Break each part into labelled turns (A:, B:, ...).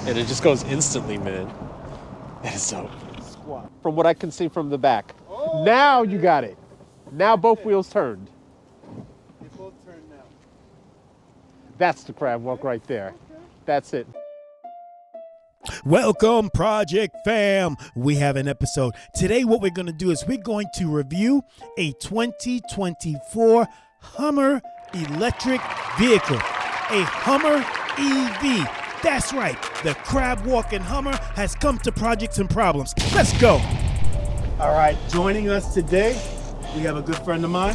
A: And it just goes instantly, man. That is so. Squat. From what I can see from the back. Oh, now you got it. Now both wheels turned.
B: They both turned now.
A: That's the crab walk right there. That's it.
C: Welcome, Project Fam. We have an episode. Today, what we're going to do is we're going to review a 2024 Hummer electric vehicle, a Hummer EV. That's right, the CrabWalk and Hummer has come to Projects and Problems. Let's go. All right, joining us today, we have a good friend of mine.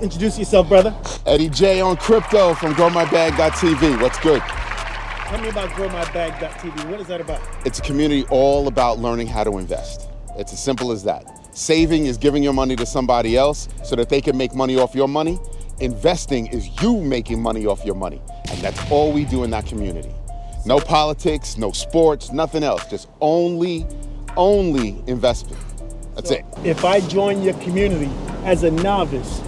C: Introduce yourself, brother.
D: Eddie J on crypto from GrowMyBag.tv. What's good?
C: Tell me about GrowMyBag.tv. What is that about?
D: It's a community all about learning how to invest. It's as simple as that. Saving is giving your money to somebody else so that they can make money off your money. Investing is you making money off your money. And that's all we do in that community. No politics, no sports, nothing else. Just only investment. That's it.
C: If I join your community as a novice,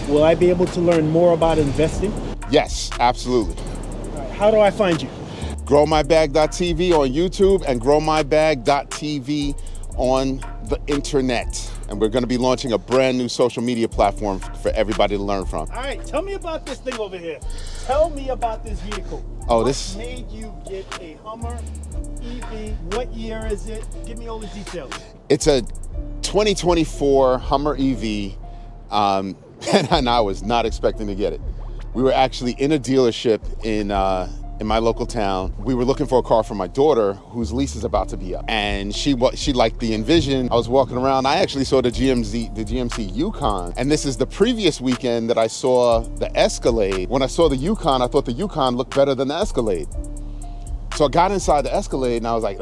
C: will I be able to learn more about investing?
D: Yes, absolutely.
C: All right, how do I find you?
D: GrowMyBag.tv on YouTube and GrowMyBag.tv on the internet. And we're going to be launching a brand new social media platform for everybody to learn from.
C: All right, tell me about this thing over here. Tell me about this vehicle.
D: Oh,
C: what made you get a Hummer EV? What year is it? Give me all the details.
D: It's a 2024 Hummer EV, and I was not expecting to get it. We were actually in a dealership in my local town. We were looking for a car for my daughter, whose lease is about to be up. And she liked the Envision. I was walking around, I actually saw the GMC Yukon. And this is the previous weekend that I saw the Escalade. When I saw the Yukon, I thought the Yukon looked better than the Escalade. So I got inside the Escalade and I was like,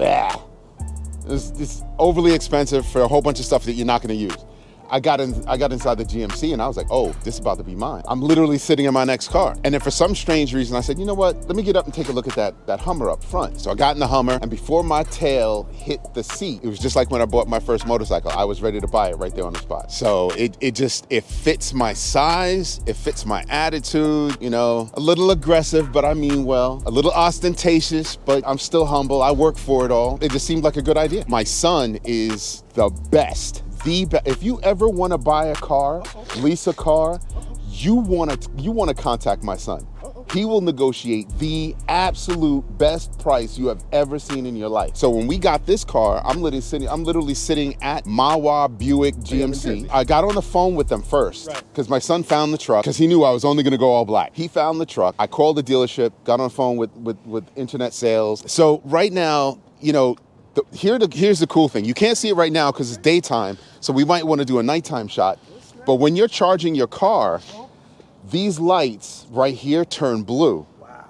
D: it's overly expensive for a whole bunch of stuff that you're not gonna use. I got inside the GMC and I was like, oh, this is about to be mine. I'm literally sitting in my next car. And then for some strange reason, I said, you know what? Let me get up and take a look at that Hummer up front. So I got in the Hummer, and before my tail hit the seat, it was just like when I bought my first motorcycle. I was ready to buy it right there on the spot. So it fits my size, it fits my attitude, you know, a little aggressive, but I mean well, a little ostentatious, but I'm still humble. I work for it all. It just seemed like a good idea. My son is the best. If you ever want to buy a car, lease a car, you want to contact my son. He will negotiate the absolute best price you have ever seen in your life. So when we got this car, I'm literally sitting at Mawa Buick GMC. I got on the phone with them first because my son found the truck because he knew I was only going to go all black. He found the truck. I called the dealership, got on the phone with internet sales. So right now, you know, here's the cool thing. You can't see it right now because it's daytime, so we might want to do a nighttime shot. But when you're charging your car, these lights right here turn blue. Wow.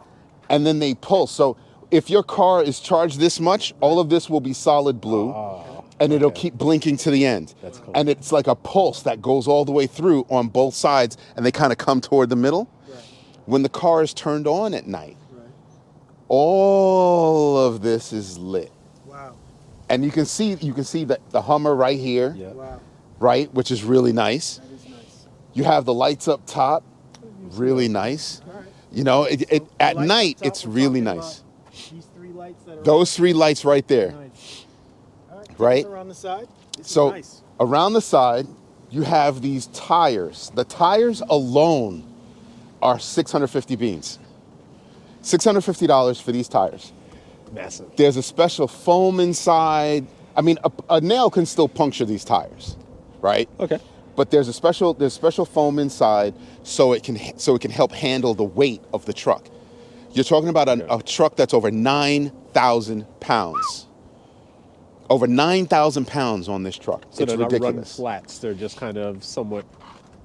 D: And then they pulse. So if your car is charged this much, all of this will be solid blue, and it'll keep blinking to the end. That's cool. And it's like a pulse that goes all the way through on both sides, and they kind of come toward the middle. Right. When the car is turned on at night, all of this is lit. And you can see that the Hummer right here, right, which is really nice. That is nice. You have the lights up top, really nice. Right. You know, at night it's really nice.
C: These three lights that are
D: those three lights right there,
C: nice. All
D: right?
C: Around the side.
D: So
C: nice.
D: Around the side, you have these tires. The tires alone are 650 beans. $650 for these tires.
A: Massive.
D: There's a special foam inside. I mean, a nail can still puncture these tires, right? Okay. But there's special foam inside so it can help handle the weight of the truck. You're talking about a truck that's over 9,000 pounds. Over 9,000 pounds on this truck.
A: So
D: it's
A: they're not
D: ridiculous.
A: run flats. They're just kind of somewhat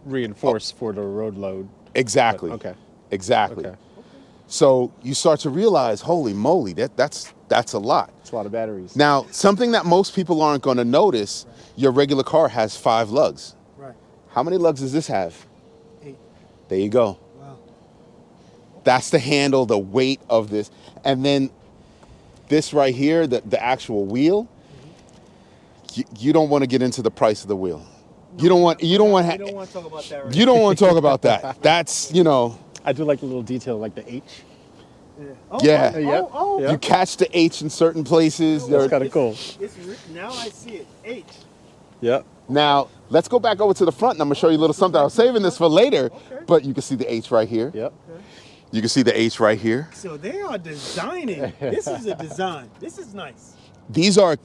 A: reinforced for the road load.
D: Exactly.
A: But, okay.
D: Exactly.
A: Okay.
D: So you start to realize, holy moly, that's a lot.
A: It's a lot of batteries.
D: Now, something that most people aren't going to notice, your regular car has 5 lugs.
C: Right.
D: How many lugs does this have?
C: 8.
D: There you go.
C: Wow.
D: That's to handle the weight of this. And then this right here, the actual wheel, you don't want to get into the price of the wheel. No, you don't want to
C: talk about that right
D: You don't want to talk about that. That's, you know.
A: I do like the little detail, like the H.
B: Oh,
D: Yeah.
B: Oh,
A: Yeah.
B: oh, oh.
A: Yeah.
D: You catch the H in certain places.
A: That's kind of cool.
B: Now I see it. H.
A: Yep.
D: Now, let's go back over to the front and I'm gonna show you a little something. I was saving this for later,
B: Okay.
D: but you can see the H right here.
A: Yep.
D: You can see the H right here.
B: So they are designing. This is a design. This is nice.
D: These are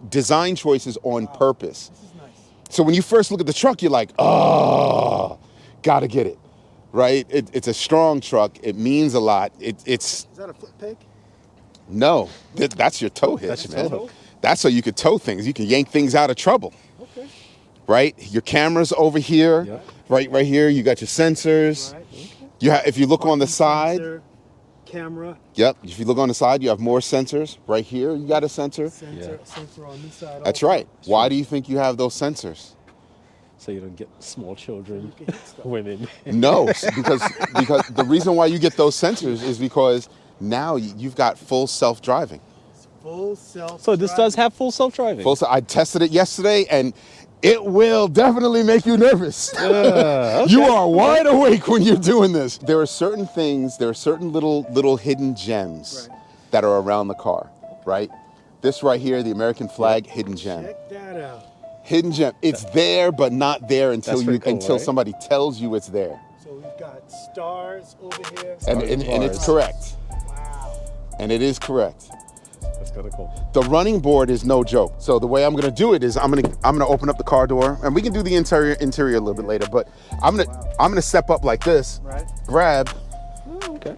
D: design choices on purpose.
B: This is nice.
D: So when you first look at the truck, you're like, oh, gotta get it, right? It's a strong truck. It means a lot. It's
B: Is that a foot peg?
D: no, that's your tow hitch,
A: That's your
D: man.
A: tow hook.
D: That's so you could tow things. You can yank things out of trouble,
B: Okay.
D: right? Your camera's over here,
A: Yep.
D: right here. You got your sensors.
B: Right. Okay.
D: If you look on the side,
B: Sensor, camera,
D: yep. If you look on the side, you have more sensors. Right here, you got a sensor.
B: sensor on this side.
D: That's
B: also.
D: right. Why do you think you have those sensors?
A: So you don't get small children,
B: You can hit stuff.
A: women.
D: No, because the reason why you get those sensors is because now you've got full self-driving.
B: Full self.
A: So this does have full self-driving.
D: I tested it yesterday, and it will definitely make you nervous.
A: Okay.
D: You are wide awake when you're doing this. There are certain things, there are certain little hidden gems
B: Right.
D: that are around the car, right? This right here, the American flag, hidden gem.
B: Check that out.
D: Hidden gem. It's there, but not there until
A: That's pretty cool, right?
D: somebody tells you it's there.
B: So we've got stars over here.
D: And
A: and
D: it's
A: bars.
D: correct.
B: Wow.
D: And it is correct.
A: That's kind of cool.
D: The running board is no joke. So the way I'm gonna do it is I'm gonna open up the car door, and we can do the interior a little bit later. But I'm gonna step up like this,
B: Right.
D: grab,
A: Oh, okay.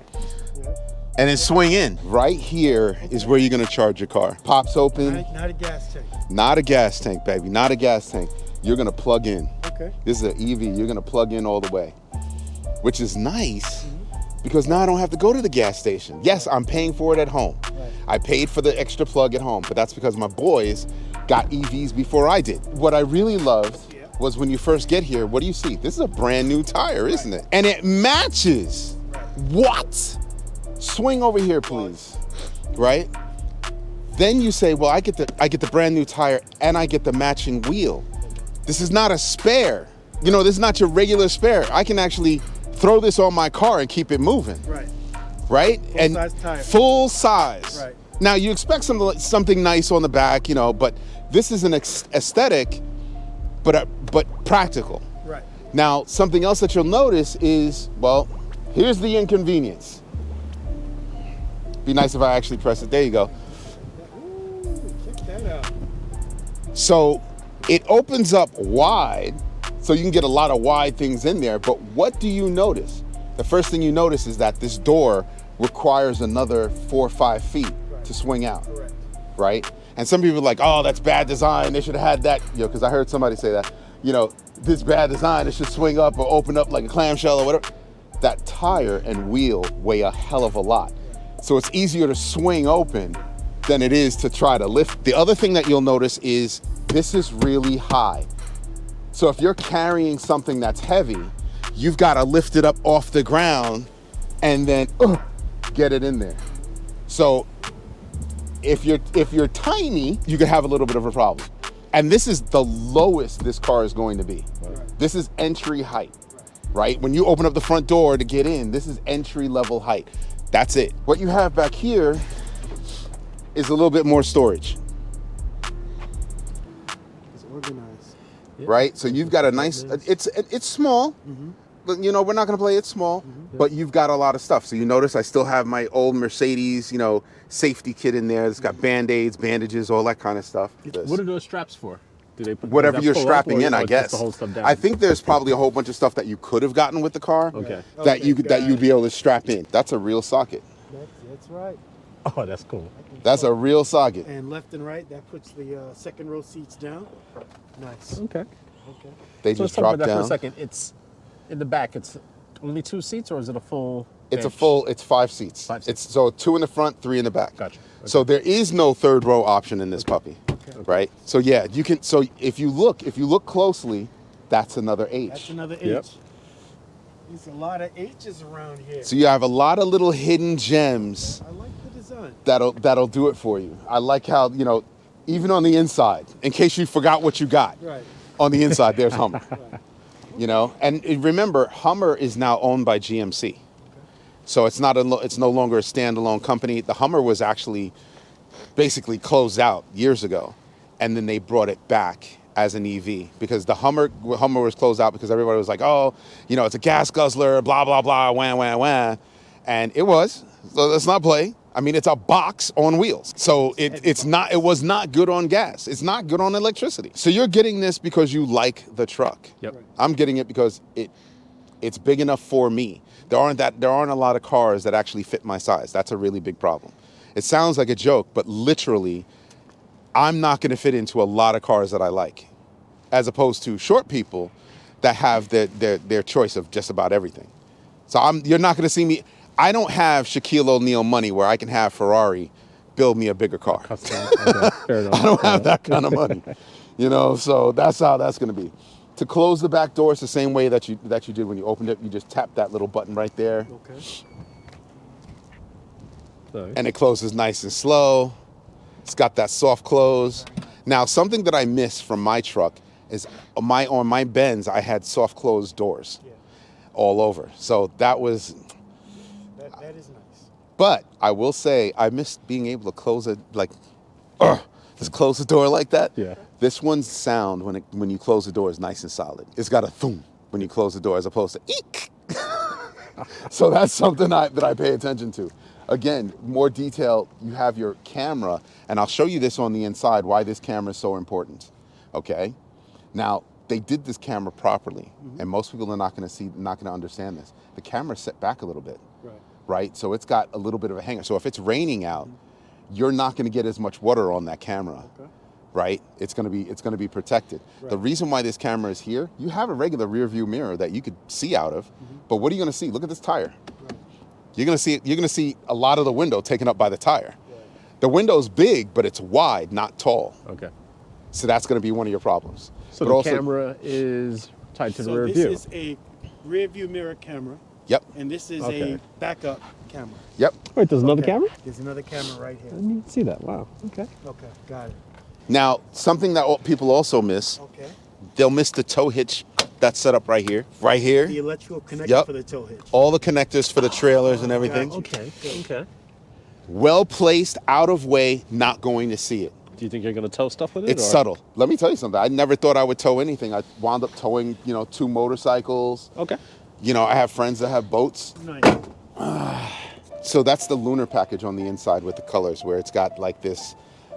B: Yeah.
D: and then swing in. Right here is where you're gonna charge your car. Pops open.
B: Not a gas tank.
D: Not a gas tank, baby. Not a gas tank. You're gonna plug in.
B: Okay.
D: This is an EV. You're gonna plug in all the way, which is nice because now I don't have to go to the gas station. Yes, I'm paying for it at home.
B: Right.
D: I paid for the extra plug at home, but that's because my boys got EVs before I did. What I really loved was when you first get here, what do you see? This is a brand new tire, isn't it? And it matches. What? Swing over here, please. Right? Then you say, well, I get the brand new tire and I get the matching wheel. This is not a spare. You know, this is not your regular spare. I can actually throw this on my car and keep it moving.
B: Right.
D: Right? And
B: size tire.
D: full size.
B: Right.
D: Now you expect something nice on the back, you know, but this is an aesthetic, but practical.
B: Right.
D: Now, something else that you'll notice is, well, here's the inconvenience. Be nice if I actually press it. There you go.
B: Ooh, check that out.
D: So it opens up wide, so you can get a lot of wide things in there. But what do you notice? The first thing you notice is that this door requires another 4 or 5 feet to swing out,
B: Correct.
D: right? And some people are like, oh, that's bad design. They should have had that, you know, because I heard somebody say that, you know, this bad design, it should swing up or open up like a clamshell or whatever. That tire and wheel weigh a hell of a lot. So it's easier to swing open than it is to try to lift. The other thing that you'll notice is this is really high. So if you're carrying something that's heavy, you've got to lift it up off the ground and then get it in there. So if you're tiny, you could have a little bit of a problem. And this is the lowest this car is going to be. This is entry height, right? When you open up the front door to get in, this is entry level height. That's it. What you have back here is a little bit more storage,
B: It's organized.
D: right? So you've got a nice, it's small, but you know, we're not gonna play it small, but you've got a lot of stuff. So you notice I still have my old Mercedes, you know, safety kit in there. It's got Band-Aids, bandages, all that kind of stuff.
A: What are those straps for? Do they put
D: Whatever
A: does that
D: you're
A: pull up
D: strapping
A: or-
D: in,
A: or
D: I
A: just
D: guess.
A: to hold stuff down?
D: I think there's probably a whole bunch of stuff that you could have gotten with the car.
A: Okay.
D: That
B: Okay,
D: you'd
B: got
D: be able to strap in. That's a real socket.
B: That's right.
A: Oh, that's cool.
D: That's a real socket.
B: And left and right, that puts the second row seats down. Nice.
A: Okay.
B: Okay.
D: They
A: So let's
D: just
A: talk
D: drop
A: about that for a
D: down.
A: second. It's in the back. It's only 2 seats, or is it a full?
D: It's a
A: bench?
D: full. It's 5 seats.
A: 5 seats.
D: It's so 2 in the front, 3 in the back.
A: Gotcha.
D: So there is no third row option in this puppy, right? So yeah, you can. So if you look closely, that's another H.
B: That's another H.
A: Yep.
B: There's a lot of H's around here.
D: So you have a lot of little hidden gems
B: I like the design.
D: that'll do it for you. I like how, you know, even on the inside, in case you forgot what you got,
B: Right.
D: on the inside there's Hummer. You know, and remember, Hummer is now owned by GMC. So it's it's no longer a standalone company. The Hummer was actually basically closed out years ago, and then they brought it back as an EV because the Hummer was closed out because everybody was like, oh, you know, it's a gas guzzler, blah, blah, blah, wah, wah, wah. And it was. So let's not play. I mean, it's a box on wheels. So it was not good on gas. It's not good on electricity. So you're getting this because you like the truck.
A: Yep.
D: I'm getting it because it's big enough for me. There aren't a lot of cars that actually fit my size. That's a really big problem. It sounds like a joke, but literally, I'm not going to fit into a lot of cars that I like, as opposed to short people that have their choice of just about everything. So you're not going to see me. I don't have Shaquille O'Neal money where I can have Ferrari build me a bigger car.
A: Okay, fair enough.
D: I don't have that kind of money, you know. So that's how that's going to be. To close the back door, it's the same way that you did when you opened it. You just tap that little button right there.
B: Okay.
A: Sorry.
D: And it closes nice and slow. It's got that soft close. Now, something that I miss from my truck is on my Benz, I had soft closed doors all over. So that is nice. But I will say I missed being able to close it just close the door like that.
A: Yeah.
D: This one's sound when you close the door is nice and solid. It's got a thump when you close the door as opposed to eek. So that's something that I pay attention to. Again, more detail, you have your camera, and I'll show you this on the inside, why this camera is so important, okay? Now, they did this camera properly, and most people are not gonna understand this. The camera's set back a little bit, right? So it's got a little bit of a hanger. So if it's raining out, you're not gonna get as much water on that camera, right? It's gonna be protected. The reason why this camera is here, you have a regular rear view mirror that you could see out of, but what are you gonna see? Look at this tire. You're gonna see a lot of the window taken up by the tire. The window's big, but it's wide, not tall.
A: Okay.
D: So that's gonna be one of your problems.
A: So
D: but
A: the
D: also,
A: camera is tied to the rear
B: this
A: view.
B: is a rear view mirror camera.
D: Yep.
B: And this is
A: Okay.
B: a backup camera.
D: Yep.
A: Wait, there's another camera?
B: There's another camera right
A: I
B: here.
A: didn't even see that. Wow. Okay.
B: Okay, got it.
D: Now, something that people also miss,
B: Okay.
D: they'll miss the tow hitch that's set up right here. Right here.
B: The electrical connector
D: Yep.
B: for the tow hitch.
D: All the connectors for the trailers and everything.
A: Okay. Okay.
D: Well placed, out of way, not going to see it.
A: Do you think you're going to tow stuff with it?
D: It's subtle. Let me tell you something. I never thought I would tow anything. I wound up towing, 2 motorcycles.
A: Okay.
D: I have friends that have boats.
B: Nice.
D: So that's the lunar package on the inside with the colors, where it's got like this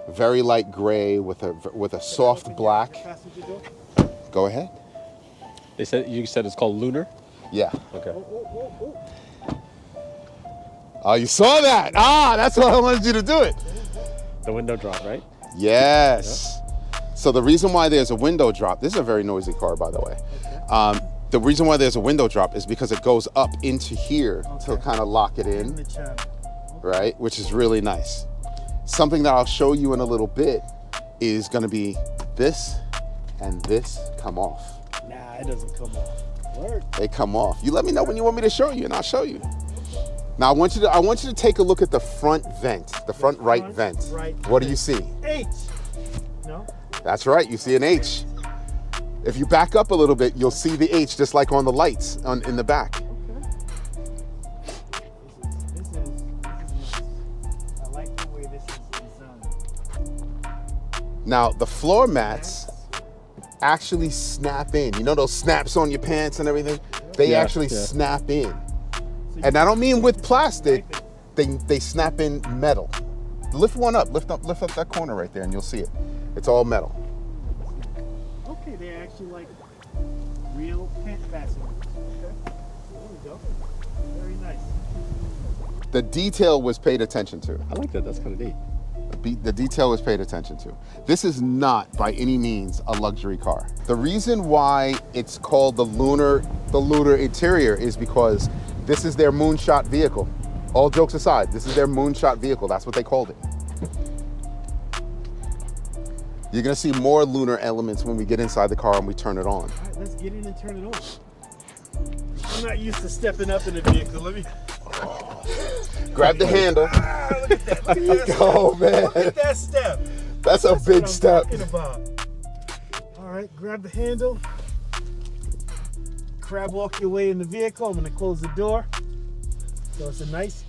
D: very light gray with a soft black.
B: Passenger door.
D: Go ahead.
A: You said it's called lunar?
D: Yeah.
A: Okay.
D: Oh, you saw that? That's why I wanted you to do it.
A: The window drop, right?
D: Yes. So the reason why there's a window drop, this is a very noisy car, by the way. The reason why there's a window drop is because it goes up into here to kind of lock it in,
B: The channel.
D: right? Which is really nice. Something that I'll show you in a little bit is going to be this and this come off.
B: Nah, it doesn't come off. Word.
D: They come off. You let me know when you want me to show you, and I'll show you. Now I want you to take a look at the front vent, the front right vent.
B: Right
D: What do you see?
B: H. No?
D: That's right, you see an H. If you back up a little bit, you'll see the H just like on the lights in the back.
B: This is nice. I like the way this is designed.
D: Now the floor mats actually snap in. You know those snaps on your pants and everything? They actually snap in. And I don't mean with plastic, they snap in metal. Lift one up, lift up that corner right there and you'll see it. It's all metal.
B: Okay, they're actually like real pant fasteners. Okay, there we go. Very nice.
D: The detail was paid attention to.
A: I like that. That's kind of neat.
D: The detail was paid attention to. This is not by any means a luxury car. The reason why it's called the lunar interior is because this is their moonshot vehicle. All jokes aside, this is their moonshot vehicle. That's what they called it. You're gonna see more lunar elements when we get inside the car and we turn it on.
B: All right, let's get in and turn it on. I'm not used to stepping up in a vehicle. Let me
D: Grab the handle.
B: look at that. Look at that
D: Oh man,
B: Look at that step.
D: that's a
B: That's
D: big
B: what I'm
D: step.
B: talking about. All right, grab the handle. Crab walk your way in the vehicle. I'm gonna close the door. So it's a nice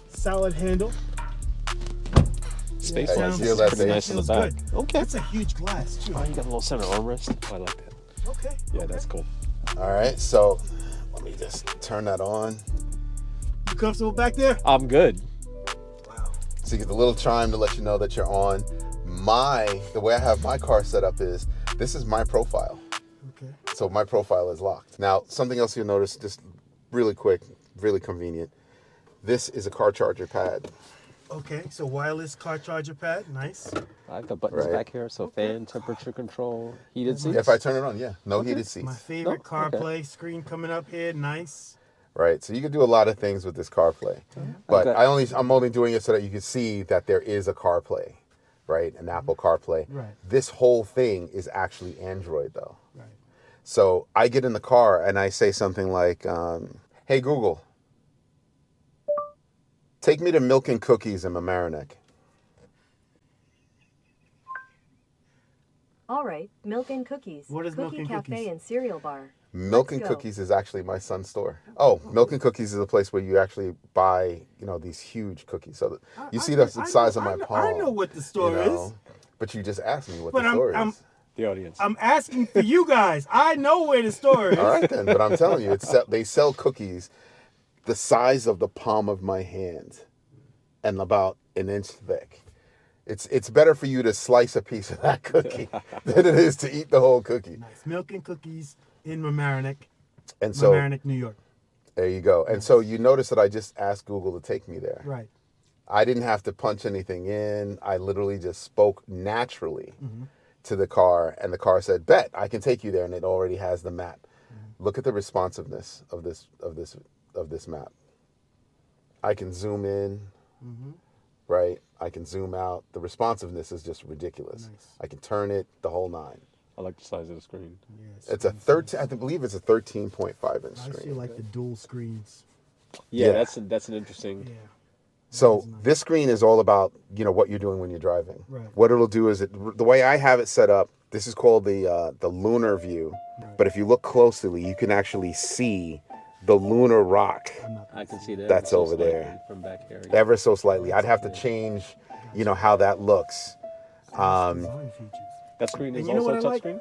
B: solid handle.
A: Space
D: Yeah,
A: wise,
D: feel
A: it's
D: that
A: pretty
D: thing.
A: nice in the
B: Feels
A: back.
B: good.
A: Okay.
B: That's a huge glass too.
A: Oh, you got a little center armrest. Oh, I like that.
B: Okay.
A: Yeah, that's cool.
D: All right, so let me just turn that on.
B: You comfortable back there?
A: I'm good.
B: Wow.
D: So you get the little chime to let you know that you're on. The way I have my car set up is, this is my profile.
B: Okay.
D: So my profile is locked. Now, something else you'll notice, just really quick, really convenient. This is a car charger pad.
B: Okay. So wireless car charger pad. Nice.
A: I got buttons
D: Right.
A: back here, so fan, temperature control, heated seats.
D: If I turn it on, yeah, no heated
B: My
D: seats.
B: favorite
A: No? Okay.
B: CarPlay screen coming up here. Nice.
D: Right, so you can do a lot of things with this CarPlay. But
A: Okay.
D: I'm only doing it so that you can see that there is a CarPlay, right? An Apple CarPlay.
B: Right.
D: This whole thing is actually Android though.
B: Right.
D: So I get in the car and I say something like, hey Google, take me to Milk and Cookies in Mamaroneck.
E: All right, Milk and Cookies.
B: What is Milk
E: Cookie
B: and
E: Cafe
B: Cookies?
E: and cereal bar.
D: Milk
E: Let's
D: and
E: go.
D: Cookies is actually my son's store. Oh, Milk and Cookies is a place where you actually buy, these huge cookies. So you see the size of my palm.
B: I know what the store is.
D: But you just asked me what
B: But
D: the store
B: I'm-
D: is.
A: The audience.
B: I'm asking for you guys. I know where the store is.
D: All right then, but I'm telling you, they sell cookies the size of the palm of my hand and about an inch thick. It's better for you to slice a piece of that cookie than it is to eat the whole cookie.
B: Nice. Milk and Cookies in Mamaroneck,
D: And so
B: New York.
D: there you go. And so you notice that I just asked Google to take me there.
B: Right.
D: I didn't have to punch anything in. I literally just spoke naturally to the car, and the car said, "Bet, I can take you there," and it already has the map. Look at the responsiveness of this map. I can zoom in, right? I can zoom out. The responsiveness is just ridiculous.
B: Nice.
D: I can turn it the whole nine.
A: I like the size of the screen.
B: Yes.
D: It's a 13. I believe it's a 13.5 inch
B: I feel
D: screen.
B: like the dual screens.
A: Yeah,
D: Yeah.
A: that's an interesting.
B: Yeah.
D: So
B: That's nice.
D: this screen is all about what you're doing when you're driving.
B: Right.
D: What it'll do is the way I have it set up. This is called the lunar view.
B: Right.
D: But if you look closely, you can actually see the lunar rock
B: I'm not
A: I can see that.
D: That's
A: ever so
D: over there.
A: slightly from back here.
D: ever so slightly. I'd have to change, how that looks.
B: design features.
A: That screen is
B: And you know
A: also
B: what I like?
A: touchscreen.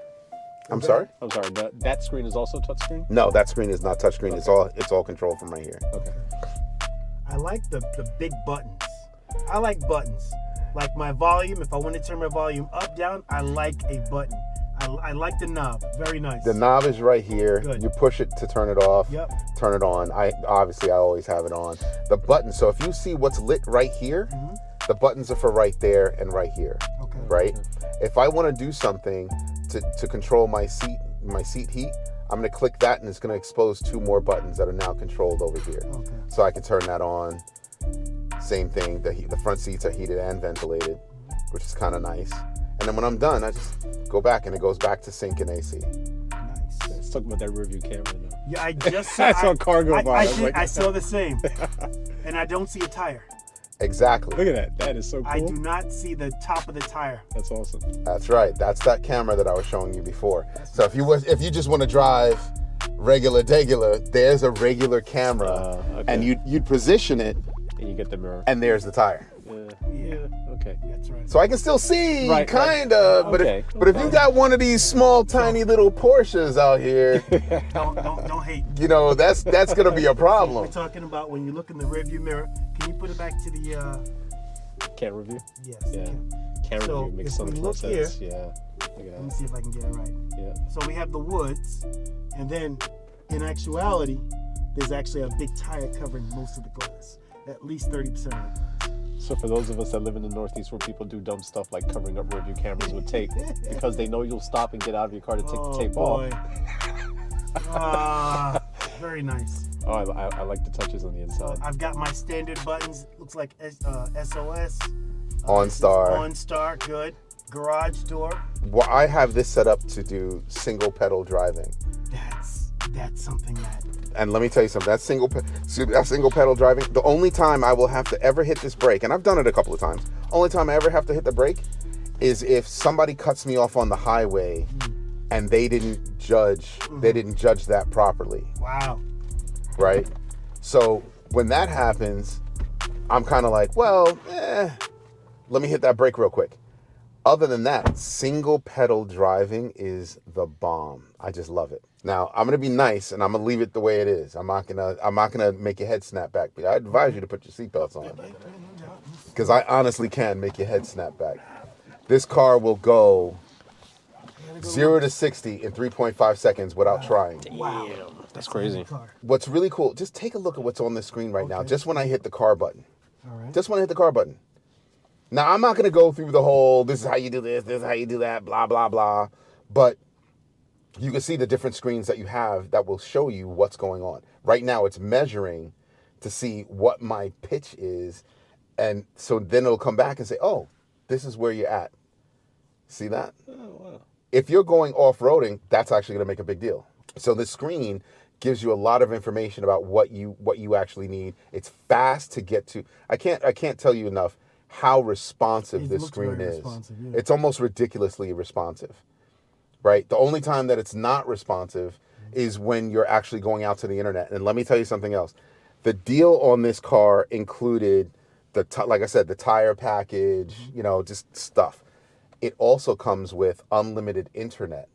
D: I'm sorry?
A: I'm sorry. That screen is also touchscreen.
D: No, that screen is not touchscreen. It's all controlled from right here.
A: Okay.
B: I like the big buttons. I like buttons. Like my volume, if I want to turn my volume up, down, I like a button. I like the knob. Very nice.
D: The knob is right here.
B: Good.
D: You push it to turn it off.
B: Yep.
D: Turn it on. I always have it on. The button. So if you see what's lit right here, the buttons are for right there and right here.
B: Okay.
D: Right? If I want to do something to control my seat heat, I'm going to click that and it's going to expose two more buttons that are now controlled over here.
B: Okay.
D: So I can turn that on. Same thing. The front seats are heated and ventilated, which is kind of nice. And then when I'm done, I just go back and it goes back to sync and AC.
B: Nice.
A: Let's talk about that rearview camera though.
B: Yeah, I just saw.
A: I saw a car go by. I was like-
B: I saw the same, and I don't see a tire.
D: Exactly.
A: Look at that. That is so cool.
B: I do not see the top of the tire.
A: That's awesome.
D: That's right. That's that camera that I was showing you before. So if you just want to drive regular, there's a regular camera,
A: Okay.
D: and you'd position it,
A: And you get the mirror.
D: and there's the tire.
A: Yeah. Okay.
B: That's right.
D: So I can still see,
A: Right,
D: kinda. But
A: Okay.
D: but if you got one of these small, tiny little Porsches out here,
B: Don't hate.
D: that's gonna be a
B: We're
D: problem.
B: talking about when you look in the rearview mirror. Can you put it back to the?
A: Camera view.
B: Yes.
A: Yeah.
B: okay.
A: Camera
B: So,
A: view makes
B: if
A: so
B: we
A: much more
B: look here-
A: sense. Yeah. Look
B: Let me
A: at that.
B: see if I can get it right.
A: Yeah.
B: So we have the woods, and then in actuality, there's actually a big tire covering most of the glass, at least 30% of it.
A: So for those of us that live in the Northeast where people do dumb stuff like covering up rearview cameras with tape because they know you'll stop and get out of your car to take the tape off.
B: Very nice.
A: Oh, I like the touches on the inside.
B: I've got my standard buttons. Looks like SOS.
D: OnStar.
B: OnStar, good. Garage door.
D: Well, I have this set up to do single pedal driving.
B: That's something that.
D: And let me tell you something. That single pedal driving. The only time I will have to ever hit this brake, and I've done it a couple of times. Only time I ever have to hit the brake is if somebody cuts me off on the highway, and they didn't judge. They didn't judge that properly.
B: Wow.
D: Right? So When that happens, I'm kind of like, well, let me hit that brake real quick. Other than that, single pedal driving is the bomb. I just love it. Now, I'm gonna be nice and I'm gonna leave it the way it is. I'm not gonna make your head snap back, but I advise you to put your seatbelts on. Because I honestly can make your head snap back. This car will go 0 to 60 in 3.5 seconds without trying.
A: Wow, that's crazy.
D: What's really cool, just take a look at what's on the screen right now, just when I hit the car button.
B: All right.
D: Just when I hit the car button. Now, I'm not going to go through the whole, this is how you do this is how you do that, blah, blah, blah. But you can see the different screens that you have that will show you what's going on. Right now, it's measuring to see what my pitch is. And so then it'll come back and say, oh, this is where you're at. See that?
A: Oh, wow.
D: If you're going off-roading, that's actually going to make a big deal. So this screen gives you a lot of information about what you actually need. It's fast to get to. I can't tell you enough how responsive this screen is.
B: Yeah.
D: It's almost ridiculously responsive, right? The only time that it's not responsive is when you're actually going out to the internet. And let me tell you something else. The deal on this car included like I said, the tire package, just stuff. It also comes with unlimited internet.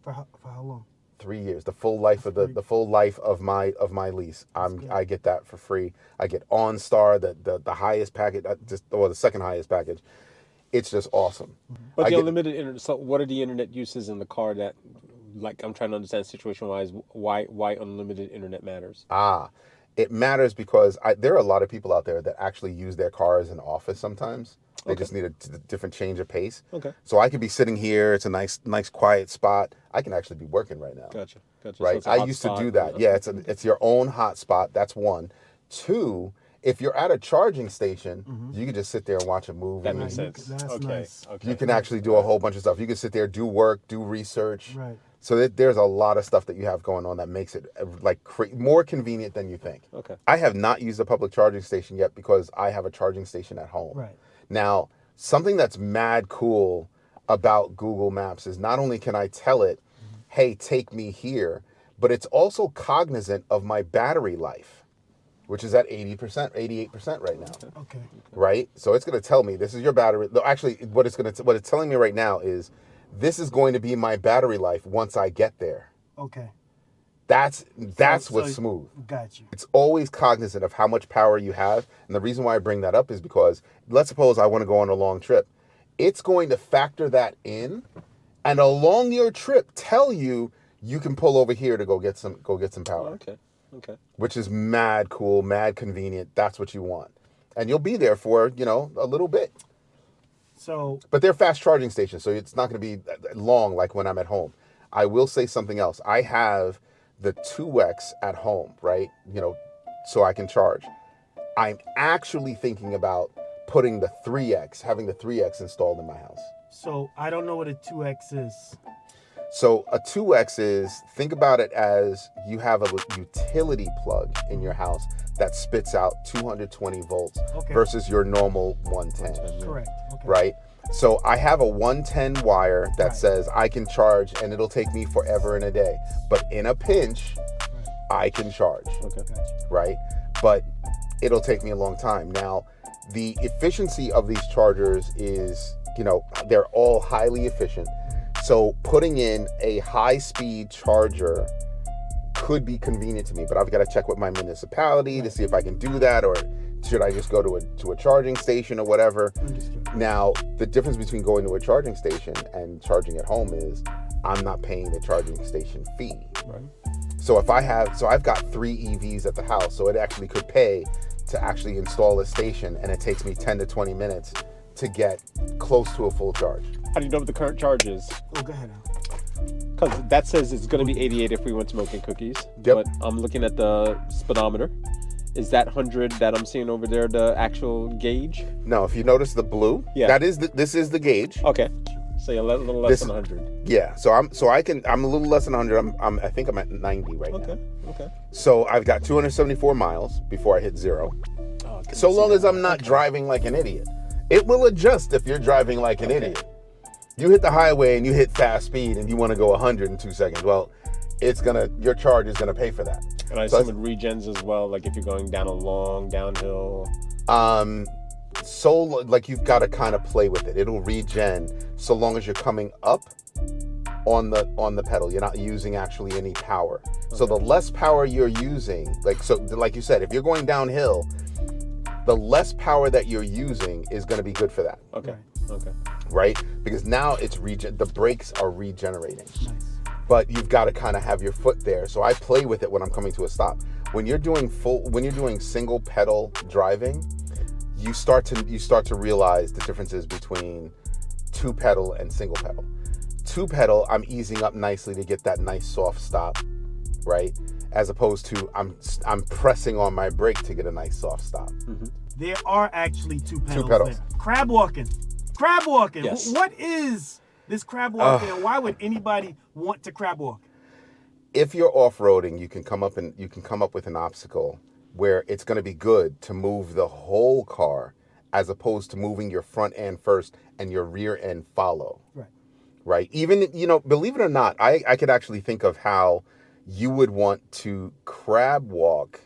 B: For how long?
D: 3 years, the full life of the full life of my lease. I get that for free. I get OnStar, the highest package, the second highest package. It's just awesome.
A: But the unlimited internet. So, what are the internet uses in the car that, like, I'm trying to understand situation-wise why unlimited internet matters?
D: It matters because there are a lot of people out there that actually use their car as an office sometimes. They just need a different change of pace.
A: Okay.
D: So I could be sitting here. It's a nice quiet spot. I can actually be working right now.
A: Gotcha.
D: Right.
A: So
D: I used to do that. Yeah. It's your own hot spot. That's one. Two, if you're at a charging station, you can just sit there and watch a movie.
A: That makes sense.
B: That's
A: Okay.
B: nice.
A: Okay.
D: You can actually do a whole bunch of stuff. You can sit there, do work, do research.
B: Right.
D: So there's a lot of stuff that you have going on that makes it more convenient than you think.
A: Okay.
D: I have not used a public charging station yet because I have a charging station at home.
B: Right.
D: Now, something that's mad cool about Google Maps is not only can I tell it, hey, take me here, but it's also cognizant of my battery life, which is at 88% right now.
B: Okay.
D: Right? So it's going to tell me this is your battery. Actually, what it's telling me right now is this is going to be my battery life once I get there.
B: Okay.
D: That's
B: So
D: what's smooth.
B: Got you.
D: It's always cognizant of how much power you have. And the reason why I bring that up is because let's suppose I want to go on a long trip. It's going to factor that in and along your trip tell you can pull over here to go get some power.
A: Okay.
D: Which is mad cool, mad convenient. That's what you want. And you'll be there for, a little bit. But they're fast charging stations, so it's not going to be long like when I'm at home. I will say something else. I have the 2X at home, right? So I can charge. I'm actually thinking about putting the 3X, having the 3X installed in my house.
B: So I don't know what a 2X is.
D: So a 2X is, think about it as you have a utility plug in your house that spits out 220 volts versus your normal 110.
B: Correct. Okay.
D: Right? So I have a 110 wire that says I can charge and it'll take me forever and a day. But in a pinch, I can charge.
A: Okay.
D: Right? But it'll take me a long time. Now, the efficiency of these chargers is, they're all highly efficient. So putting in a high-speed charger could be convenient to me, but I've got to check with my municipality to see if I can do that, or should I just go to a charging station or whatever. Now, the difference between going to a charging station and charging at home is I'm not paying the charging station fee.
A: Right.
D: So I've got 3 EVs at the house, so it actually could pay to actually install a station, and it takes me 10 to 20 minutes to get close to a full charge.
A: How do you know what the current charge is?
B: Oh, go ahead now.
A: Because that says it's going to be 88 if we went smoking cookies.
D: Yep.
A: But I'm looking at the speedometer. Is that 100 that I'm seeing over there the actual gauge?
D: No, if you notice the blue, this is the gauge.
A: Okay. So you're a little less than 100.
D: Yeah. So I'm a little less than 100. I think I'm at 90 right now.
A: Okay.
D: So I've got 274 miles before I hit 0.
A: Oh,
D: So long as I'm not driving like an idiot. It will adjust if you're driving like an idiot. You hit the highway and you hit fast speed and you want to go 100 in 2 seconds. Well, your charge is gonna pay for that.
A: And I
D: So
A: assume it regens as well, like if you're going down a long downhill.
D: So like you've got to kind of play with it. It'll regen so long as you're coming up on the pedal. You're not using actually any power. Okay. So the less power you're using, like you said, if you're going downhill, the less power that you're using is going to be good for that.
A: Okay. Okay.
D: Right? Because now the brakes are regenerating.
B: Nice.
D: But you've got to kind of have your foot there. So I play with it when I'm coming to a stop. When you're doing single pedal driving, you start to realize the differences between 2-pedal and single pedal. 2-pedal, I'm easing up nicely to get that nice soft stop, right? As opposed to I'm pressing on my brake to get a nice soft stop.
B: Mm-hmm. There are actually 2 pedals.
D: 2 pedals.
B: There. Crab walking.
A: Yes.
B: What is this crab walking? And why would anybody want to crab walk?
D: If you're off-roading, you can come up with an obstacle where it's going to be good to move the whole car as opposed to moving your front end first and your rear end follow. Right. Even, believe it or not, I could actually think of how you would want to crab walk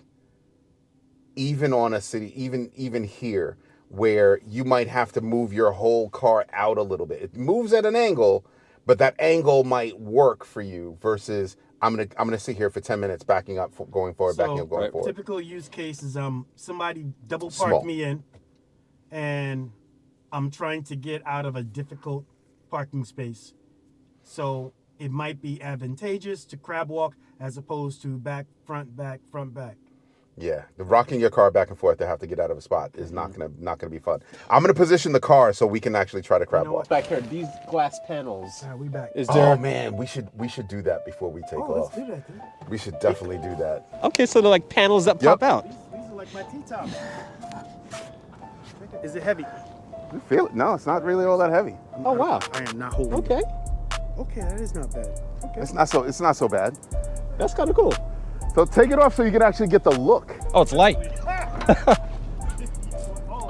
D: even on a city, even here, where you might have to move your whole car out a little bit. It moves at an angle, but that angle might work for you versus I'm gonna sit here for 10 minutes backing up, going forward, backing up, going forward.
B: Typical use case is somebody double parked
D: Small.
B: me in, and I'm trying to get out of a difficult parking space. So it might be advantageous to crab walk as opposed to back, front, back, front, back.
D: Yeah, the rocking your car back and forth to have to get out of a spot is not gonna be fun. I'm gonna position the car so we can actually try to crab walk.
A: Back here, these glass panels.
B: All right, we back.
A: Is there?
D: Oh man, we should do that before we take off.
B: Let's do that, dude.
D: We should definitely do that.
A: Okay, so they're like panels that pop out.
B: These are like my T-top. Is it heavy?
D: You feel it? No, it's not really all that heavy.
A: Oh wow.
B: I am not holding
A: Okay.
B: it. Okay, that is not bad. Okay.
D: It's not so bad.
A: That's kind of cool.
D: So take it off so you can actually get the look.
A: Oh, it's light.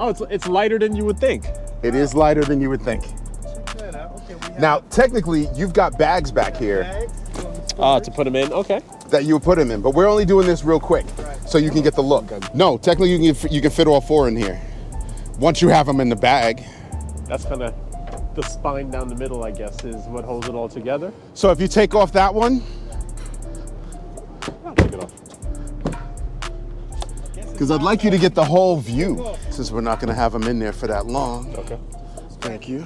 A: Oh, it's lighter than you would think.
D: It is lighter than you would think.
B: Check that out. Okay, we have
D: Now, technically, you've got bags back here
B: bags.
A: To put them in. Okay.
D: that you would put them in, but we're only doing this real quick so you can get the look. No, technically you can fit all 4 in here once you have them in the bag.
A: That's kind of the spine down the middle, I guess, is what holds it all together.
D: So if you take off that one,
A: I'll take it off.
D: because I'd like you to get the whole view, since we're not going to have them in there for that long.
A: Okay.
D: Thank you.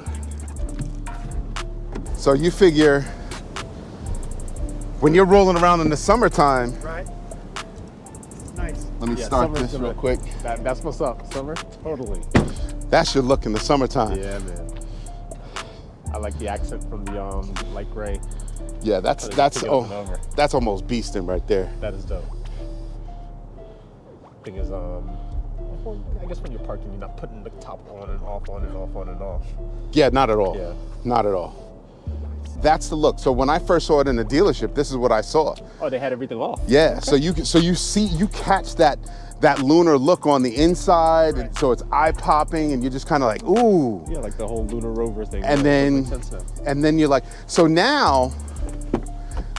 D: So you figure when you're rolling around in the summertime,
B: Right. Nice.
D: let me
A: Yeah,
D: start
A: summer's
D: this
A: gonna-
D: real quick.
A: That's what's up. Summer? Totally.
D: That's your look in the summertime.
A: Yeah, man. I like the accent from the light gray.
D: Yeah, that's
A: Took it up and over.
D: that's almost beasting right there.
A: That is dope. Thing is, well, I guess when you're parking, you're not putting the top on and off, on and off, on and off.
D: Yeah, not at all.
A: Yeah.
D: Not at all. That's the look. So when I first saw it in the dealership, this is what I saw.
A: Oh, they had everything off.
D: Yeah. So you catch that lunar look on the inside, and so it's eye popping, and you're just kind of like, ooh.
A: Yeah, like the whole lunar rover thing.
D: And
A: Yeah,
D: then,
A: that makes sense now.
D: and then you're like, so now,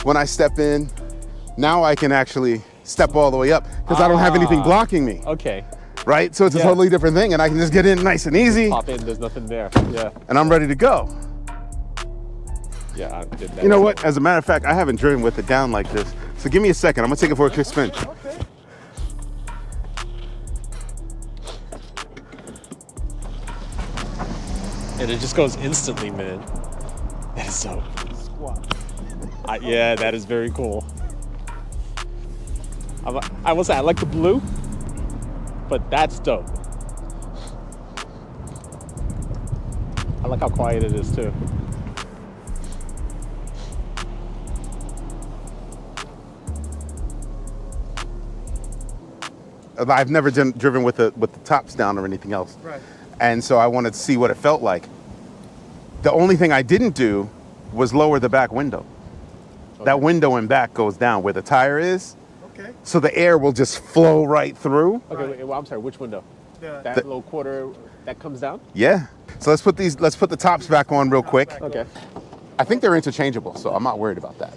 D: when I step in, now I can actually step all the way up because I don't have anything blocking me,
A: Okay.
D: right? So it's a
A: Yeah.
D: totally different thing, and I can just get in nice and easy,
A: Pop in, there's nothing there. Yeah.
D: and I'm ready to go.
A: Yeah, I did that.
D: You know what? As a matter of fact, I haven't driven with it down like this. So give me a second. I'm gonna take it for a quick spin.
B: Okay.
A: And it just goes instantly, man. That is dope.
B: Squat.
A: Yeah, that is very cool. I will say I like the blue, but that's dope. I like how quiet it is too.
D: I've never driven with the tops down or anything else.
B: Right.
D: And so I wanted to see what it felt like. The only thing I didn't do was lower the back window.
A: Okay.
D: That window in back goes down where the tire is,
B: Okay.
D: so the air will just flow right through.
A: Okay, wait, well, I'm sorry, which window? That
D: The-
A: little quarter that comes down?
D: Yeah. So let's put the tops back on real quick.
A: Okay.
D: I think they're interchangeable, so I'm not worried about that.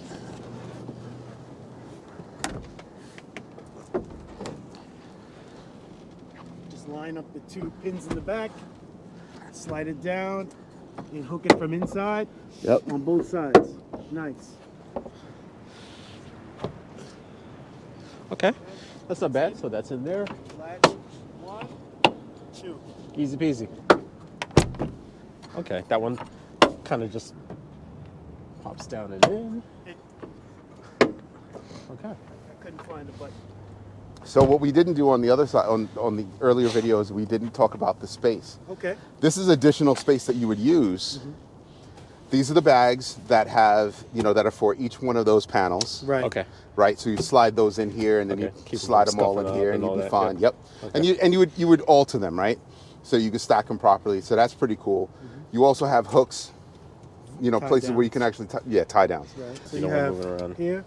B: line up the 2 pins in the back, slide it down, and hook it from inside.
A: Yep.
B: On both sides. Nice.
A: Okay. That's not bad. So that's in there.
B: Latch, 1, 2.
A: Easy peasy. Okay. That one kind of just pops down and in. Okay.
B: I couldn't find the button.
D: So what we didn't do on the other side, on the earlier videos, we didn't talk about the space.
B: Okay.
D: This is additional space that you would use. These are the bags that have, that are for each one of those panels.
B: Right.
A: Okay.
D: Right. So you slide those in here, and then
A: Okay.
D: you
A: Keep
D: slide
A: them
D: them all
A: stuffing
D: in
A: up
D: here,
A: and
D: and
A: all
D: you'll be
A: that,
D: fine.
A: yep.
D: Yep. And you would alter them, right? So you can stack them properly. So that's pretty cool. You also have hooks, places where you can actually tie downs.
B: Right. So
A: You
B: you
A: don't wanna
B: have
A: move it around.
B: here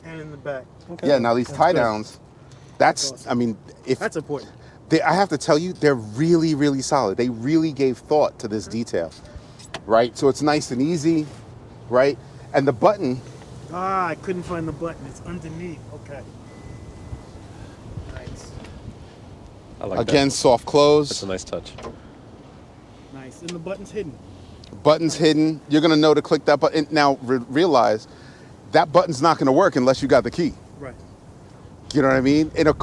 B: and in the back.
A: Okay.
D: Yeah. Now these
B: That's
D: tie
B: good.
D: downs, that's
B: awesome.
D: I mean, if
B: That's important.
D: I have to tell you, they're really, really solid. They really gave thought to this detail, right? So it's nice and easy, right? And the button,
B: Ah, I couldn't find the button. It's underneath. Okay. Nice.
A: I like
D: again,
A: that.
D: soft
A: That's
D: close,
A: a nice touch.
B: Nice. And the button's hidden.
D: buttons hidden. You're gonna know to click that button. Now realize that button's not gonna work unless you got the key.
B: Right.
D: You know what I mean? In a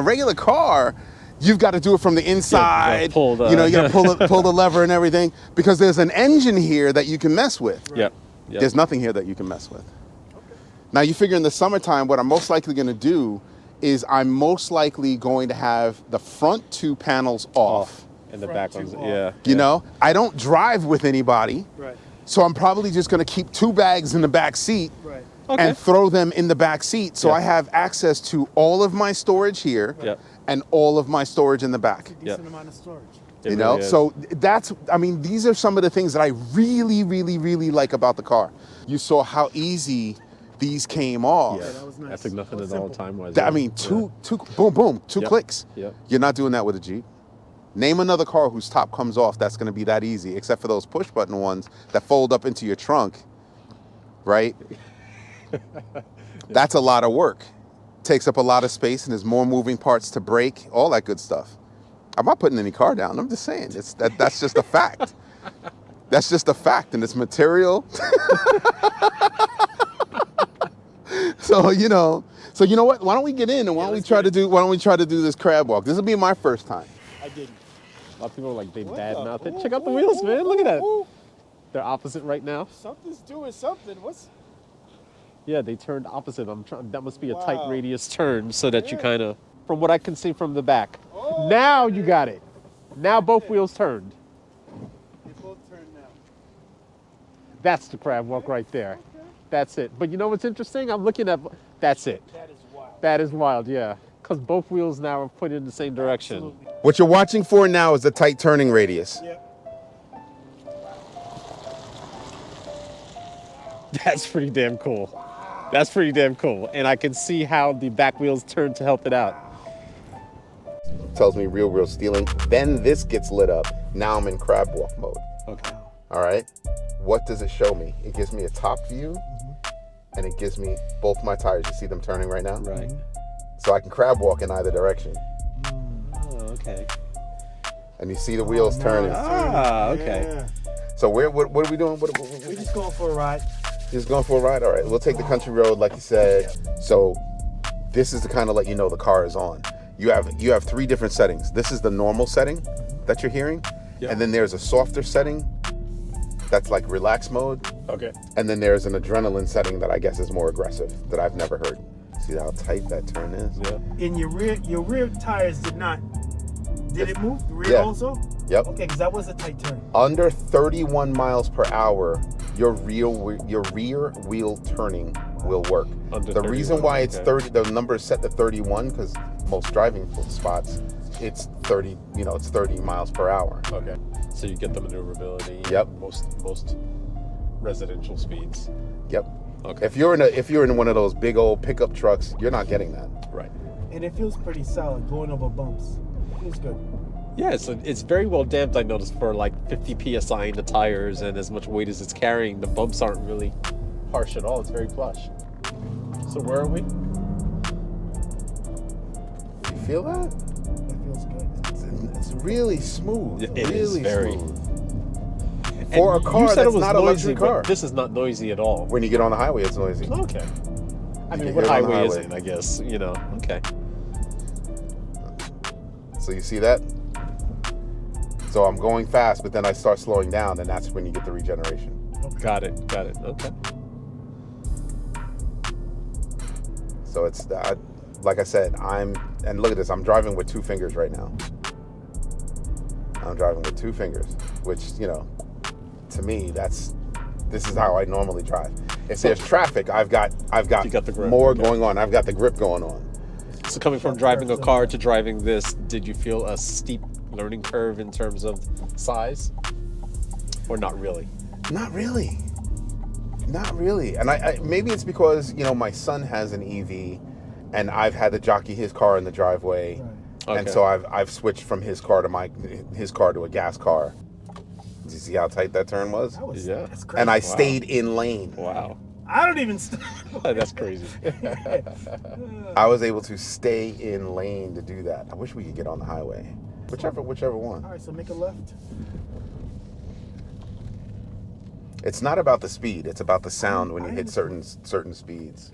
D: regular car, you've got to do it from the inside.
A: pull the-
D: you got to pull the lever and everything, because there's an engine here that you can mess with.
A: Yep. Yep.
D: There's nothing here that you can mess with. Now you figure in the summertime, what I'm most likely going to do is I'm most likely going to have the front 2 panels off.
A: And the
B: Front
A: back
B: 2
A: ones.
B: off.
A: Yeah.
D: You know, I don't drive with anybody,
B: Right.
D: so I'm probably just going to keep 2 bags in the back seat.
B: Right.
A: Okay.
D: And throw them in the back seat, so
A: Yeah.
D: I have access to all of my storage here
A: Yep.
D: and all of my storage in the back.
B: Decent
A: Yep.
B: amount of storage.
A: It
D: You know,
A: really is.
D: so these are some of the things that I really, really, really like about the car. You saw how easy these came off.
A: Yeah.
B: that was nice.
A: That's like nothing
B: That was
A: at all
B: simple.
A: time wise.
D: I mean, two, boom, boom, 2
A: Yep.
D: clicks.
A: Yep.
D: You're not doing that with a Jeep. Name another car whose top comes off that's going to be that easy, except for those push button ones that fold up into your trunk, right? That's a lot of work. Takes up a lot of space, and there's more moving parts to brake, all that good stuff. I'm not putting any car down. I'm just saying that's just a fact. That's just a fact, and it's material. So you know what? Why don't we get in and why don't we try to do this crab walk? This will be my first time.
B: I didn't.
A: A lot of people are like, they
B: What
A: bad
B: the-
A: mouth it.
B: ooh,
A: Check out the
B: ooh,
A: wheels,
B: ooh,
A: man. Look at that.
B: ooh.
A: They're opposite right now.
B: Something's doing something. What's?
A: Yeah, they turned opposite. That must be a tight
B: Wow.
A: radius turn so that you
B: Yeah.
A: kind of, from what I can see from the back.
B: Oh,
A: Now you got it. Now both wheels turned.
B: They both turned now.
A: That's the crab walk right there. That's it. But you know what's interesting? I'm looking at, that's it.
B: That is wild.
A: That is wild, yeah. Because both wheels now are pointed in the same direction.
B: Absolutely.
D: What you're watching for now is the tight turning radius.
B: Yep.
A: That's pretty damn cool. That's pretty damn cool. And I can see how the back wheels turn to help it out.
D: Tells me real stealing. Then this gets lit up. Now I'm in crab walk mode.
A: Okay.
D: All right. What does it show me? It gives me a top view, and it gives me both my tires. You see them turning right now?
A: Right.
D: So I can crab walk in either direction.
A: Oh, okay.
D: And you see the wheels turning.
A: Ah, okay.
B: Yeah.
D: So what are we doing?
B: We're just going for a ride.
D: Just going for a ride? All right. We'll take the country road, like you said. So this is to kind of let you know the car is on. You have 3 different settings. This is the normal setting that you're hearing.
A: Yep.
D: And then there's a softer setting that's like relax mode.
A: Okay.
D: And then there's an adrenaline setting that I guess is more aggressive that I've never heard. See how tight that turn is?
A: Yeah.
B: And your rear tires did not. Did it move? The rear
D: Yeah.
B: also?
D: Yep.
B: Okay, because that was a tight turn.
D: Under 31 miles per hour, your rear wheel turning will work.
A: Under
D: The reason
A: 31,
D: why it's
A: okay.
D: 30, the number is set to 31 because most driving spots, it's 30. It's 30 miles per hour.
A: Okay. So you get the maneuverability.
D: Yep.
A: Most residential speeds.
D: Yep.
A: Okay.
D: If you're in one of those big old pickup trucks, you're not getting that.
A: Right.
B: And it feels pretty solid going over bumps. It feels good.
A: Yeah, so it's very well damped, I noticed, for like 50 PSI in the tires and as much weight as it's carrying. The bumps aren't really harsh at all. It's very plush. So where are we?
D: You feel that?
B: It feels good.
D: It's really smooth.
A: It is
D: really
A: very.
D: smooth.
A: And
D: For a
A: you
D: car
A: said
D: that's
A: it was
D: not a
A: noisy,
D: luxury car.
A: but this is not noisy at all.
D: When you get on the highway, it's noisy.
A: Okay. I
D: You
A: mean,
D: can
A: what
D: hear it on the
A: highway
D: highway.
A: isn't, I guess, you know. Okay.
D: So you see that? So I'm going fast, but then I start slowing down, and that's when you get the regeneration.
A: Got it. Okay.
D: So it's that, like I said, and look at this, I'm driving with 2 fingers right now. I'm driving with 2 fingers, which, you know, to me, this is how I normally drive. If there's traffic, I've got
A: You got the grip,
D: more
A: okay.
D: going on. I've got the grip going on.
A: So coming from driving a car to driving this, did you feel a steep learning curve in terms of size? Or not really?
D: Not really. Not really. And I maybe it's because, you know, my son has an EV and I've had to jockey his car in the driveway.
B: Right.
D: And
A: Okay.
D: so I've switched from his car to a gas car. Did you see how tight that turn was?
A: Yeah.
B: That's crazy.
D: And I
A: Wow.
D: stayed in lane.
A: Wow.
B: I don't even.
A: That's crazy.
D: I was able to stay in lane to do that. I wish we could get on the highway. Whichever one.
B: All right, so make a left.
D: It's not about the speed. It's about the sound when you hit certain speeds.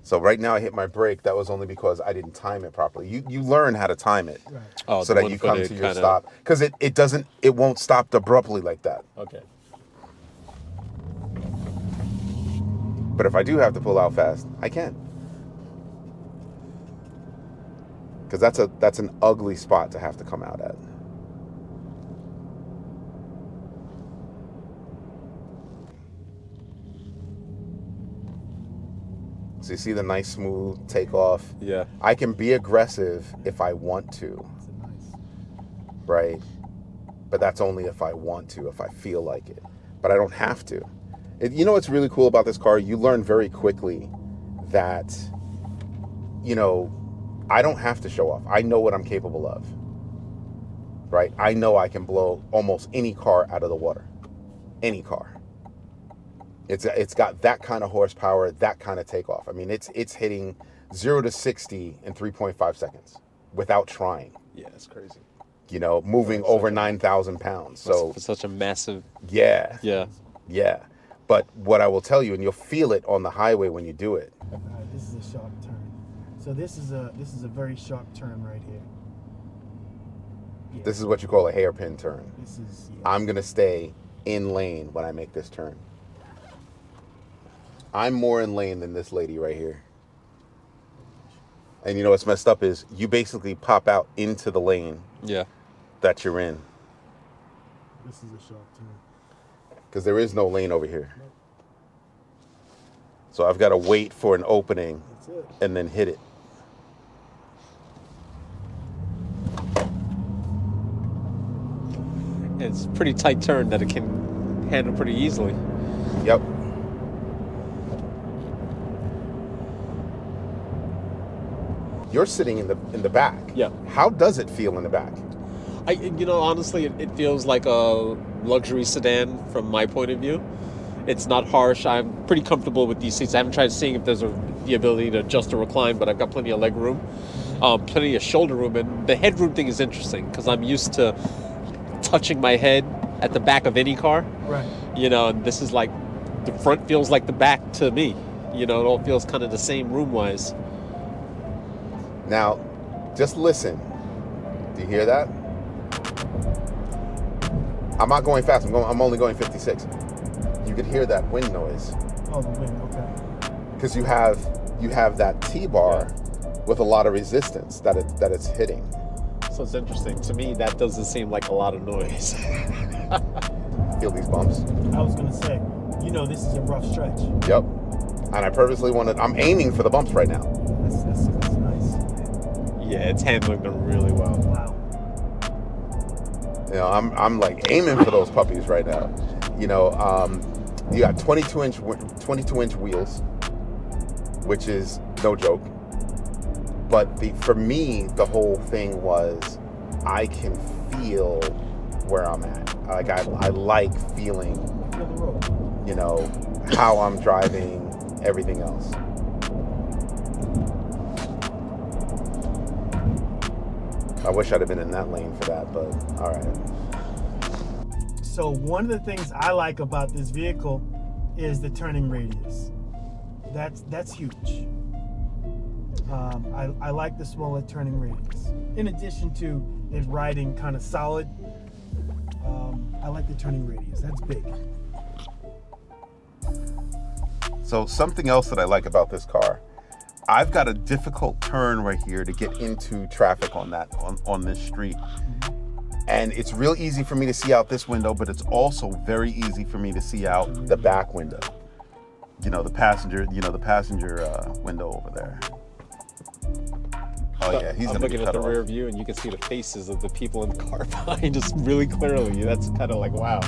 D: So right now I hit my brake. That was only because I didn't time it properly. You learn how to time it
B: Right.
A: Oh,
D: so
A: the
D: that you come
A: one-footed
D: to your
A: kinda-
D: stop. Because it won't stop abruptly like that.
A: Okay.
D: But if I do have to pull out fast, I can. Because that's an ugly spot to have to come out at. So you see the nice smooth takeoff.
A: Yeah.
D: I can be aggressive if I want to,
B: That's a nice.
D: right? But that's only if I want to, if I feel like it. But I don't have to. You know what's really cool about this car? You learn very quickly that, you know, I don't have to show off. I know what I'm capable of, right? I know I can blow almost any car out of the water. Any car. It's got that kind of horsepower, that kind of takeoff. I mean, it's hitting 0 to 60 in 3.5 seconds without trying.
A: Yeah, it's crazy.
D: You know, moving over 9,000 pounds. So
A: For such a massive.
D: yeah,
A: Yeah.
D: yeah. But what I will tell you, and you'll feel it on the highway when you do it.
B: All right, this is a sharp turn. So this is a very sharp turn right here. Yeah.
D: This is what you call a hairpin turn.
B: This is. Yeah.
D: I'm gonna stay in lane when I make this turn. I'm more in lane than this lady right here. And you know what's messed up is you basically pop out into the lane
A: Yeah.
D: that you're in.
B: This is a sharp turn.
D: Because there is no lane over here. So I've got to wait for an opening
B: That's it.
D: and then hit it.
A: It's a pretty tight turn that it can handle pretty easily.
D: Yep. You're sitting in the back.
A: Yeah.
D: How does it feel in the back?
A: Honestly, it feels like a luxury sedan from my point of view. It's not harsh. I'm pretty comfortable with these seats. I haven't tried seeing if there's the ability to adjust or recline, but I've got plenty of leg room, plenty of shoulder room, and the headroom thing is interesting because I'm used to touching my head at the back of any car.
B: Right.
A: And this is like the front feels like the back to me. It all feels kind of the same room-wise.
D: Now, just listen. Do you hear that? I'm not going fast. I'm only going 56. You could hear that wind noise
B: Oh, the wind. Okay.
D: because you have that T-bar with a lot of resistance that it's hitting.
A: So it's interesting. To me, that doesn't seem like a lot of noise.
D: Feel these bumps?
B: I was gonna say, this is a rough stretch.
D: Yep. And I purposely I'm aiming for the bumps right now.
B: That's nice.
A: Yeah, it's handling them really well.
B: Wow.
D: I'm like aiming for those puppies right now. You got 22-inch wheels, which is no joke. But for me, the whole thing was I can feel where I'm at. Like I like feeling,
B: Feel the road.
D: how I'm driving, everything else. I wish I'd have been in that lane for that, but all right.
B: So one of the things I like about this vehicle is the turning radius. That's huge. I like the smaller turning radius. In addition to it riding kind of solid, I like the turning radius. That's big.
D: So something else that I like about this car, I've got a difficult turn right here to get into traffic on this street. And it's real easy for me to see out this window, but it's also very easy for me to see out the back window. The passenger window over there. Oh yeah, he's
A: I'm
D: gonna be
A: looking at
D: cut
A: the
D: off.
A: rear view, and you can see the faces of the people in the car behind us really clearly. That's kind of like, wow.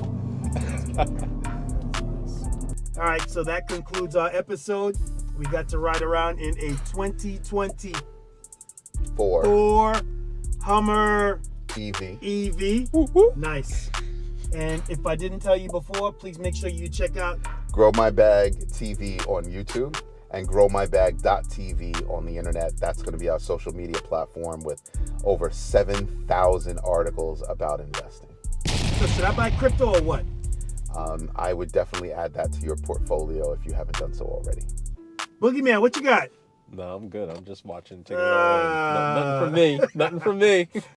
B: All right, so that concludes our episode. We got to ride around in a 2024 Hummer
D: EV.
B: EV. Nice. And if I didn't tell you before, please make sure you check out
D: Grow My Bag TV on YouTube and growmybag.tv on the internet. That's going to be our social media platform with over 7,000 articles about investing.
B: So should I buy crypto or what?
D: I would definitely add that to your portfolio if you haven't done so already.
B: Boogeyman, what you got?
A: No, I'm good. I'm just watching, taking it all in. Nothing from me. Nothing from me.